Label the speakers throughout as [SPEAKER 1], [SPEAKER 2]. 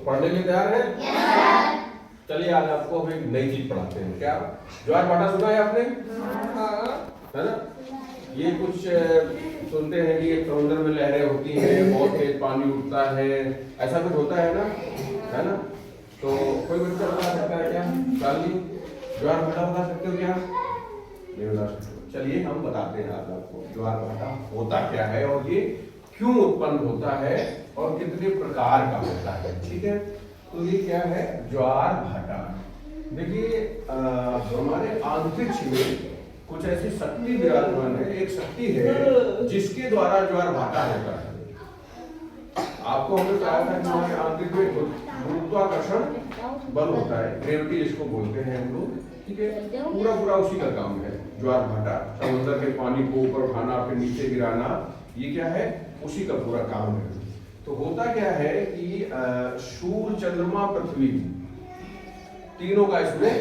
[SPEAKER 1] पढ़ने के लिए तैयार है? चलिए आज आपको हम एक नई चीज पढ़ाते हैं। क्या ज्वार भाटा सुना है आपने? है ना? ये कुछ सुनते हैं कि समुद्र में लहरें होती हैं, बहुत तेज पानी उठता है, ऐसा कुछ होता है ना? है ना? तो कोई बच्चा बता सकता है क्या? चार्ली, ज्वार भाटा बता सकते हो क्या? नहीं बता सकते। चलिए हम बताते हैं आज आपको ज्वार भाटा होता क्या है और ये क्यों उत्पन्न होता है और कितने प्रकार का होता है। ठीक है, तो ये क्या है ज्वार भाटा। देखिए हमारे अंतरिक्ष में कुछ ऐसी शक्ति विराजमान है। एक शक्ति है जिसके द्वारा ज्वार भाटा होता है। आपको हमने बताया था कि हमारे अंतरिक्ष में गुरुत्वाकर्षण बल होता है, ग्रेविटी जिसको बोलते हैं हम लोग। ठीक है, पूरा पूरा उसी का काम है ज्वार भाटा। समुद्र के पानी को ऊपर उठाना फिर नीचे गिराना, ये क्या है? उसी का पूरा काम है। तो होता क्या है कि सूर्य, चंद्रमा, पृथ्वी तीनों का इसमें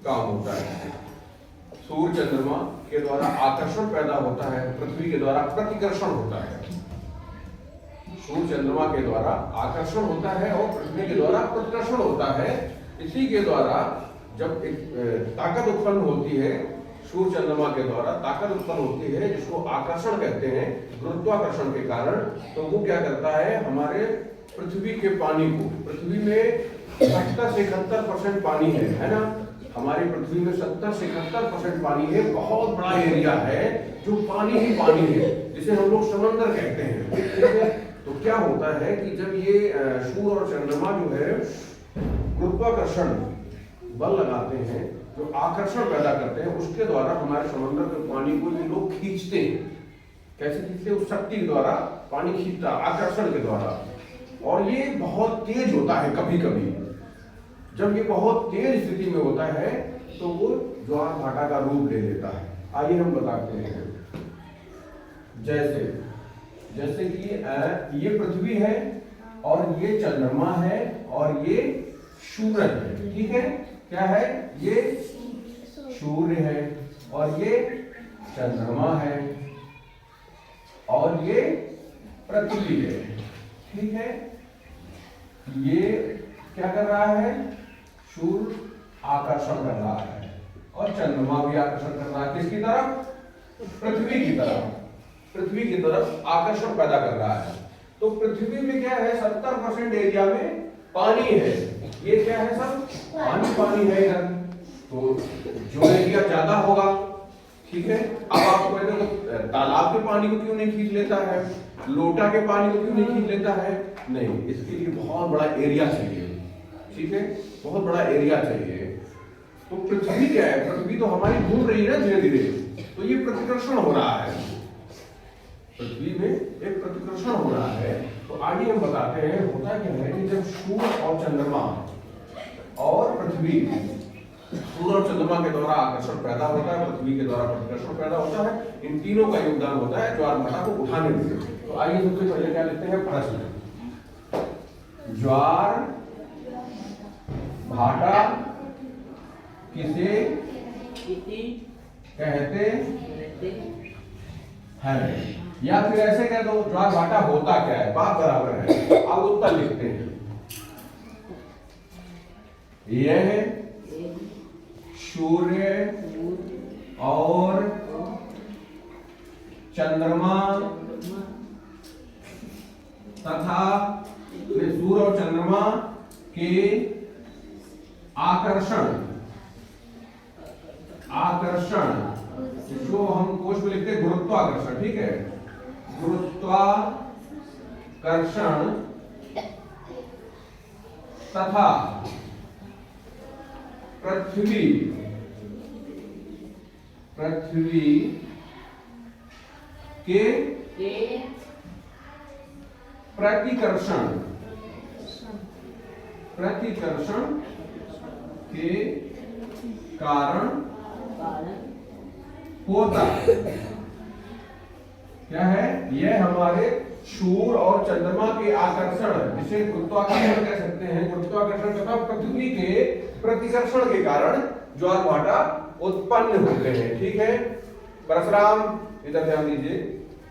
[SPEAKER 1] काम होता है। सूर्य चंद्रमा के द्वारा आकर्षण पैदा होता है, पृथ्वी के द्वारा प्रतिकर्षण होता है। सूर्य चंद्रमा के द्वारा आकर्षण होता है और पृथ्वी के द्वारा प्रतिकर्षण होता है। इसी के द्वारा जब एक ताकत उत्पन्न होती है, सूर्य चंद्रमा के द्वारा ताकत उत्पन्न होती है जिसको आकर्षण कहते हैं, गुरुत्वाकर्षण के कारण, तो वो क्या करता है? हमारे पृथ्वी के पानी को, पृथ्वी में 70 से 71% पानी है ना? हमारी पृथ्वी में 70 से 71% पानी है। बहुत बड़ा एरिया है जो पानी ही पानी है, जिसे हम लोग समंदर कहते हैं। ठीक है, तो क्या होता है कि जब ये सूर्य और चंद्रमा जो है गुरुत्वाकर्षण बल लगाते हैं, जो आकर्षण पैदा करते हैं, उसके द्वारा हमारे समंदर के पानी को ये लोग खींचते हैं। कैसे खींचते हैं? उस शक्ति के द्वारा पानी खींचता, आकर्षण के द्वारा। और ये बहुत तेज होता है। कभी कभी जब ये बहुत तेज स्थिति में होता है तो वो ज्वार भाटा का रूप ले लेता है। आइए हम बताते हैं। जैसे कि ये पृथ्वी है और ये चंद्रमा है और ये सूरज है। ठीक है, क्या है? ये सूर्य है और ये चंद्रमा है और ये पृथ्वी है। ठीक है, ये क्या कर रहा है? सूर्य आकर्षण कर रहा है और चंद्रमा भी आकर्षण कर रहा है। किसकी तरफ? पृथ्वी की तरफ। पृथ्वी की तरफ आकर्षण पैदा कर रहा है। तो पृथ्वी में क्या है? 70% एरिया में पानी है। ये क्या है? सब पानी पानी है इधर। तो जो एरिया ज्यादा होगा, ठीक है। अब आप कहते हो तालाब के पानी को क्यों नहीं खींच लेता है, लोटा के पानी को क्यों नहीं खींच लेता है? नहीं, इसके लिए बहुत बड़ा एरिया चाहिए। ठीक है, बहुत बड़ा एरिया चाहिए। तो पृथ्वी क्या है? पृथ्वी तो हमारी घूम रही है धीरे धीरे, तो ये प्रतिकर्षण हो रहा है। पृथ्वी में एक प्रतिकर्षण हो रहा है। तो आगे हम बताते हैं होता क्या है कि जब सूर्य और चंद्रमा और पृथ्वी, सूर्य और चंद्रमा के द्वारा आकर्षण पैदा होता है, पृथ्वी के द्वारा प्रतिकर्षण पैदा होता है, इन तीनों का योगदान होता है ज्वार भाटा को उठाने में। तो आइए सबसे पहले क्या लिखते हैं? प्रश्न। ज्वार भाटा किसे कहते हैं? या फिर ऐसे कह दो ज्वार भाटा होता क्या है? बात बराबर है। अब उत्तर लिखते हैं। यह सूर्य और चंद्रमा तथा सूर्य और चंद्रमा के आकर्षण जो हम कोश में लिखते हैं गुरुत्वाकर्षण। ठीक है, गुरुत्वाकर्षण तथा पृथ्वी के प्रतिकर्षण के कारण होता है। क्या है? यह हमारे सूर्य और चंद्रमा के आकर्षण, जिसे गुरुत्वाकर्षण कह सकते हैं, गुरुत्वाकर्षण तथा पृथ्वी के प्रतिकर्षण के कारण ज्वार भाटा उत्पन्न होते हैं। ठीक है, परशुराम इधर ध्यान दीजिए,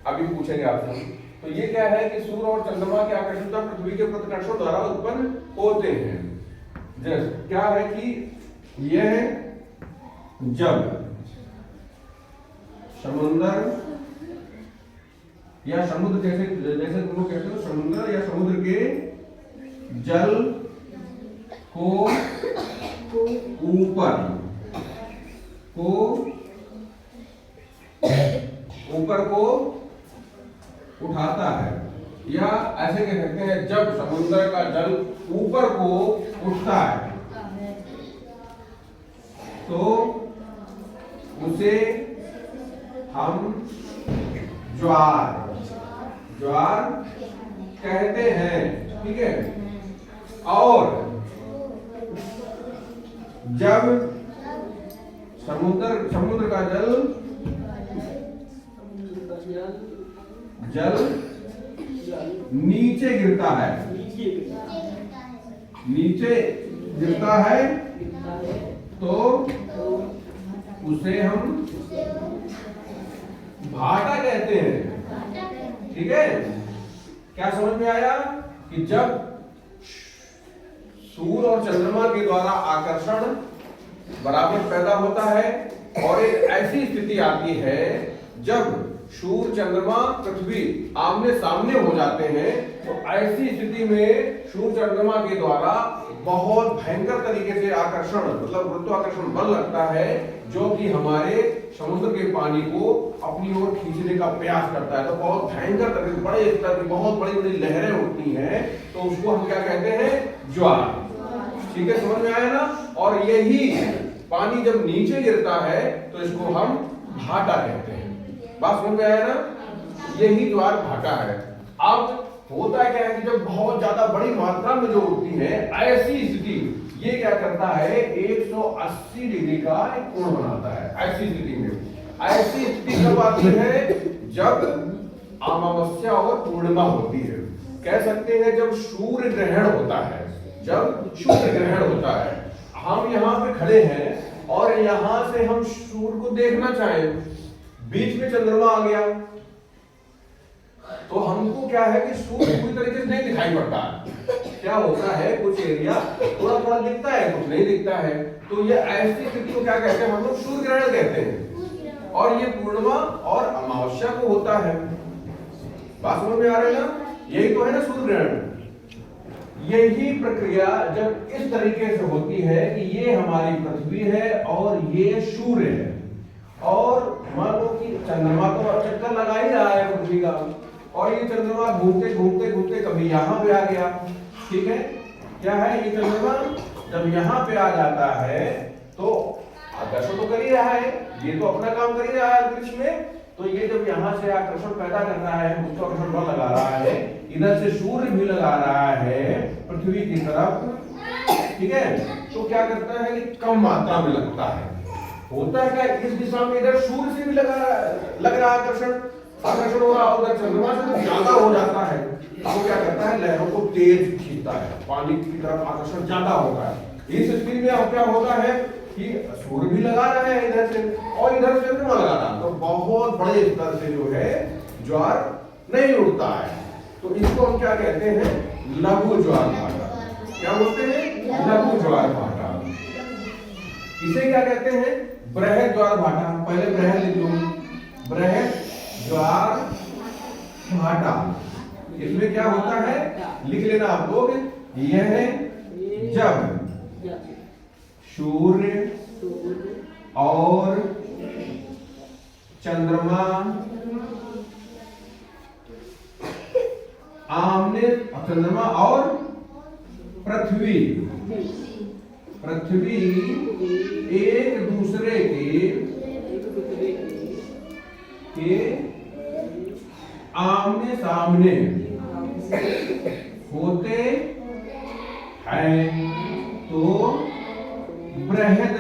[SPEAKER 1] अभी पूछेंगे आपसे। तो ये क्या है कि सूर्य और चंद्रमा के आकर्षण पृथ्वी के प्रतिकर्षण द्वारा उत्पन्न होते हैं। जैसे क्या है कि यह जब समुद्र या समुद्र, जैसे जैसे तुम लोग कहते हो समुद्र या समुद्र के जल को ऊपर को उठाता है, या ऐसे कह सकते हैं जब समुद्र का जल ऊपर को उठता है तो उसे हम ज्वार कहते हैं, ठीक है। और जब समुद्र का जल नीचे गिरता है तो उसे हम भाटा कहते हैं, ठीक है। क्या समझ में आया कि जब सूर्य और चंद्रमा के द्वारा आकर्षण बराबर पैदा होता है और एक ऐसी स्थिति आती है जब सूर्य चंद्रमा पृथ्वी आमने सामने हो जाते हैं, तो ऐसी स्थिति में सूर्य चंद्रमा के द्वारा बहुत भयंकर तरीके से आकर्षण मतलब गुरुत्वाकर्षण बल लगता है, जो कि हमारे समुद्र के पानी को अपनी ओर खींचने का प्रयास करता है। तो बहुत भयंकर तरीके से बड़े स्तर की बहुत बड़ी बड़ी लहरें उठती हैं, तो उसको हम क्या कहते हैं, ज्वार। ठीक है, समझ में आया ना। और यही पानी जब नीचे गिरता है तो इसको हम भाटा कहते हैं। बात समझ में आया ना, यही ज्वार भाटा है। अब होता क्या है कि जब बहुत ज्यादा बड़ी मात्रा में जो उठती है, ऐसी स्थिति ये क्या करता है, 180 डिग्री का एक कोण बनाता है। ऐसी स्थिति में, ऐसी स्थिति कब आती है, जब अमावस्या और पूर्णिमा होती है। कह सकते हैं जब सूर्य ग्रहण होता है, जब सूर्य ग्रहण होता है, हम यहाँ पे खड़े हैं और यहाँ से हम सूर्य को देखना चाहें, बीच में चंद्रमा आ गया तो हमको क्या है कि सूर्य पूरी तरीके से नहीं दिखाई पड़ता। क्या होता है, कुछ एरिया थोड़ा थोड़ा दिखता है, कुछ नहीं दिखता है। तो ये ऐसी स्थिति को क्या कहते हैं, हम लोग सूर्य ग्रहण कहते हैं। और ये पूर्णिमा और अमावस्या को होता है। बात समझ में आ रही है ना, यही तो है ना सूर्य ग्रहण। यही प्रक्रिया जब इस तरीके से होती है कि ये हमारी पृथ्वी है और ये सूर्य है, और मान लो कि चंद्रमा तो चक्कर लगा ही रहा है पृथ्वी का, और ये चंद्रमा घूमते घूमते घूमते कभी यहाँ पे आ गया, ठीक है। क्या है, ये चंद्रमा जब यहाँ पे आ जाता है तो आकर्षण तो कर ही रहा है, ये तो अपना काम कर ही रहा है अंतरिक्ष में। तो ये जब यहाँ से आकर्षण पैदा कर रहा है, गुरुत्वाकर्षण बल लगा रहा है, इधर से सूर्य भी लगा रहा है पृथ्वी की तरफ, ठीक है। तो क्या करता है कि कम मात्रा में लगता है। होता है क्या, इस दिशा में इधर सूर्य से भी लग रहा आकर्षण हो रहा, उधर चंद्रमा से तो ज्यादा हो जाता है। तो क्या करता है, लहरों को तेज खींचता है, पानी की तरफ आकर्षण ज्यादा होता है। इस स्थिति में अब क्या होता है कि सूर्य भी लगा रहा है इधर से और इधर से चंद्रमा लगा रहा है, तो बहुत बड़े स्तर से जो है ज्वार नहीं उठता है। तो इसको हम क्या कहते हैं, लघु ज्वार भाटा। क्या बोलते हैं, लघु ज्वार भाटा। इसे क्या कहते हैं, बृहद ज्वार भाटा। पहले बृहद लिख लो, बृहद ज्वार भाटा। इसमें क्या होता है, लिख लेना आप लोग, यह जब सूर्य और चंद्रमा आमने, चंद्रमा और पृथ्वी एक दूसरे के आमने सामने होते हैं तो बृहद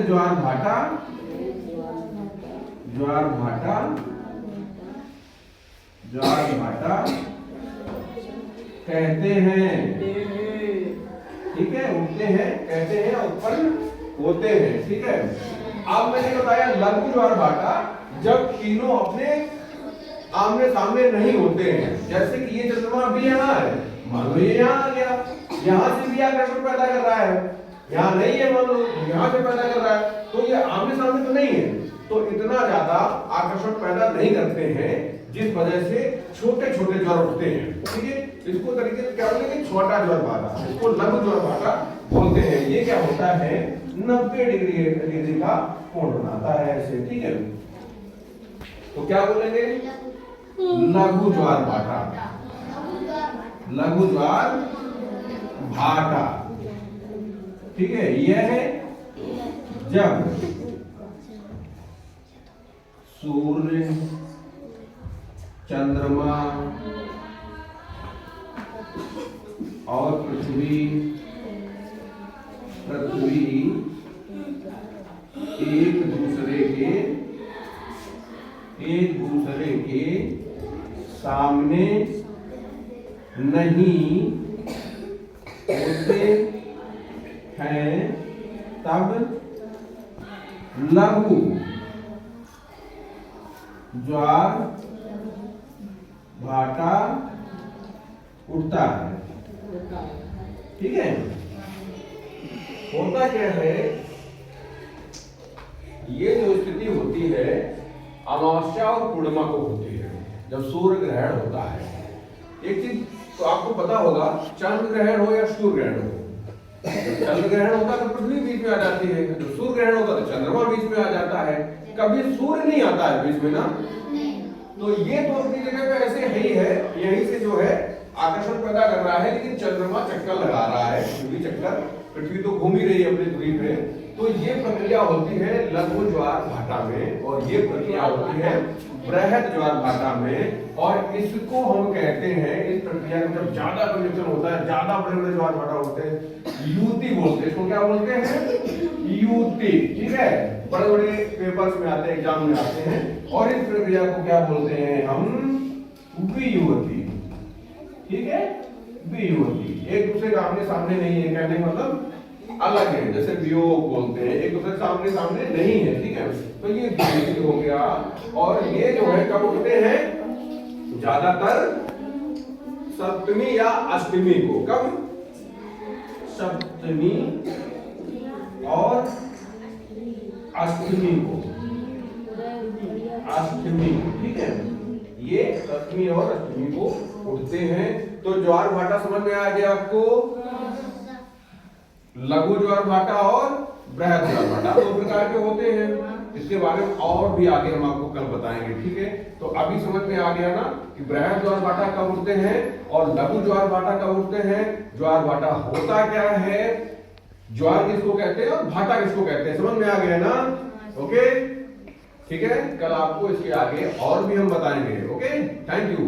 [SPEAKER 1] ज्वार भाटा कहते हैं, ठीक है। उठते हैं, कहते हैं, उत्पन्न होते हैं, ठीक है। अब मैंने बताया लघु ज्वार भाटा जब तीनों अपने आमने सामने नहीं होते हैं। जैसे कि ये चंद्रमा अभी यहाँ है, मान लो ये यहाँ आ गया, यहाँ से भी आकर्षण पैदा कर रहा है, यहाँ नहीं है मान लो यहाँ से पैदा कर रहा है, तो ये आमने सामने तो नहीं है, तो इतना ज्यादा आकर्षण पैदा नहीं करते हैं, जिस वजह से छोटे छोटे ज्वार उठते हैं। ठीक है, इसको तरीके से क्या बोलेंगे, छोटा ज्वार भाटा, इसको लघु ज्वार भाटा बोलते हैं। ये क्या होता है, 90 डिग्री का कोण बनाता है ऐसे। ठीक है, तो क्या बोलेंगे, लघु ज्वार भाटा, लघु ज्वार भाटा। ठीक है, यह है जब सूर्य, चंद्रमा और पृथ्वी एक दूसरे के सामने नहीं होते हैं, तब लघु ज्वार भाटा उठता है। ठीक है, होता क्या है, ये जो स्थिति होती है अमावस्या और पूर्णिमा को होती है, जब सूर्य ग्रहण होता है। एक चीज तो आपको पता होगा, चंद्र ग्रहण हो या सूर्य ग्रहण हो, चंद्र ग्रहण होता है तो पृथ्वी बीच में आ जाती है, जब सूर्य ग्रहण होता है तो चंद्रमा बीच में आ जाता है, कभी सूर्य नहीं आता है बीच में ना। तो ये तो अपनी जगह पे ऐसे ही है, यहीं से जो है आकर्षण पैदा कर रहा है, लेकिन चंद्रमा चक्कर लगा रहा है, पृथ्वी चक्कर, पृथ्वी तो घूम ही रही है अपनी दूरी पे। तो ये प्रक्रिया होती है लघु ज्वार भाटा में, और ये प्रक्रिया होती है बृहद ज्वार भाटा में, और इसको हम कहते हैं, इस प्रक्रिया में जब ज्यादा कंडक्शन होता है, ज्यादा बड़े बड़े ज्वार भाटा होते हैं, युति बोलते हैं। इसको क्या बोलते हैं, युति। ठीक है, बड़े बड़े पेपर्स में आते हैं, एग्जाम में आते हैं, और इस प्रक्रिया को क्या बोलते हैं हम, वियुति। ठीक है, वियुति। एक दूसरे का आमने सामने नहीं है, कहने का मतलब अलग है, जैसे वियोग बोलते हैं, एक दूसरे सामने सामने नहीं है। ठीक है, तो ये वियुति हो गया। और ये जो है कब उठते हैं, ज्यादातर सप्तमी या अष्टमी को। कब, सप्तमी और अष्टमी को, अष्टमी। ठीक है, ये सप्तमी और अष्टमी को उठते हैं। तो ज्वार भाटा समझ में आ गया आपको, लघु ज्वार भाटा और बृहद ज्वार भाटा दो प्रकार के होते हैं। इसके बारे में और भी आगे हम आपको कल बताएंगे। ठीक है, तो अभी समझ में आ गया ना कि बृहद ज्वार भाटा कब उठते हैं और लघु ज्वार भाटा कब उठते हैं। ज्वार भाटा होता क्या है, ज्वार किसको कहते हैं और भाटा किसको कहते हैं, समझ में आ गया ना। ओके, ठीक है, कल आपको इसके आगे और भी हम बताएंगे। Okay, thank you.